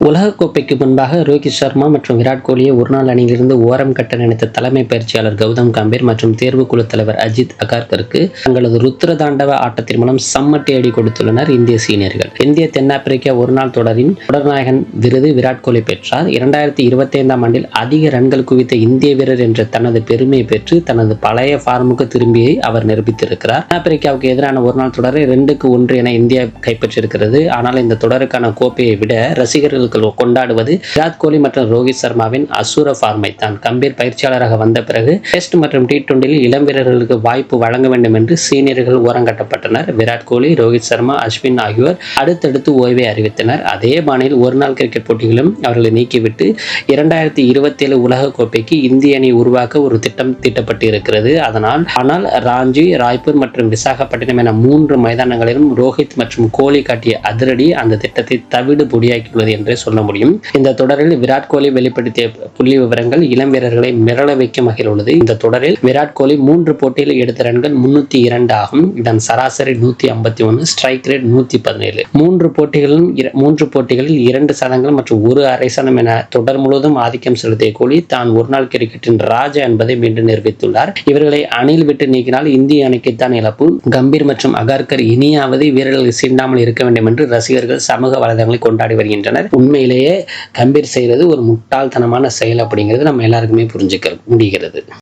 உலகக்கோப்பைக்கு முன்பாக ரோஹித் சர்மா மற்றும் விராட் கோலியை ஒருநாள் அணியிலிருந்து ஓரம் கட்ட நினைத்த தலைமை பயிற்சியாளர் கௌதம் கம்பீர் மற்றும் தேர்வுக்குழு தலைவர் அஜித் அகர்கருக்கு தங்களது ருத்ர தாண்டவ ஆட்டத்தின் மூலம் சம்மட்டி அடி கொடுத்துள்ளனர் இந்திய சீனியர்கள். இந்திய தென்னாப்பிரிக்கா ஒருநாள் தொடரின் தொடர்நாயகன் விருது விராட் கோலி பெற்றார். 2025ஆம் ஆண்டில் அதிக ரன்கள் குவித்த இந்திய வீரர் என்ற தனது பெருமையை பெற்று தனது பழைய ஃபார்முக்கு திரும்பியை அவர் நிரூபித்திருக்கிறார். தென்னாப்பிரிக்காவுக்கு எதிரான ஒருநாள் தொடரை 2-1 என இந்தியா கைப்பற்றியிருக்கிறது. ஆனால் இந்த தொடருக்கான கோப்பையை விட ரசிகர்கள் கொண்டாடுவது விராட் கோலி மற்றும் ரோஹித் சர்மாவின் அசுர ஃபார்மை தான். கம்பீர் பயிற்சியாளராக வந்த பிறகு டெஸ்ட் மற்றும் T20 இளம் வீரர்களுக்கு வாய்ப்பு வழங்க வேண்டும் என்று சீனியர்கள் ஓரங்கட்டப்பட்டனர். விராட் கோலி, ரோஹித் சர்மா, அஸ்வின் ஆகியோர் அடுத்தடுத்து ஓய்வை அறிவித்தனர். அதே பாணியில் ஒருநாள் கிரிக்கெட் போட்டிகளும் அவர்களை நீக்கிவிட்டு 2027 உலக கோப்பைக்கு இந்திய அணி உருவாக்க ஒரு திட்டம் தீட்டப்பட்டு இருக்கிறது. ஆனால் ராஞ்சி, ராய்ப்பூர் மற்றும் விசாகப்பட்டினம் என 3 மைதானங்களிலும் ரோஹித் மற்றும் கோலி காட்டிய அதிரடி அந்த திட்டத்தை தவிடு பொடியாக்கியுள்ளது என்றே சொல்ல முடியும். இந்த தொடரில் விராட் கோலி வெளிப்படுத்திய புள்ளி விவரங்கள் இளம் வீரர்களை மிரள வைக்கும் வகையில் உள்ளது. இந்த தொடரில் விராட் கோலி 3 போட்டியில் எடுத்த ரன்கள் 302 ஆகும். இதன் சராசரி 151, ஸ்ட்ரைக் ரேட் 117. 3 போட்டிகளில் 2 சதங்கள் மற்றும் 1 அரை சதம் என தொடர் முழுவதும் ஆதிக்கம் செலுத்திய கோலி தான் ஒருநாள் கிரிக்கெட்டின் ராஜா என்பதை மீண்டும் நிரூபித்துள்ளார். இவர்களை அணியில் விட்டு நீக்கினால் இந்திய அணிக்குத்தான் இழப்பு. கம்பீர் மற்றும் அகர்கர் இனியாவது வீரர்கள் சீண்டாமல் இருக்க வேண்டும் என்று ரசிகர்கள் சமூக வலைதளங்களை கொண்டாடி வருகின்றனர். உண்மையிலேயே கம்பீர் செய்கிறது ஒரு முட்டாள்தனமான செயல் அப்படிங்கிறது நம்ம எல்லாருக்குமே புரிஞ்சுக்க முடிகிறது.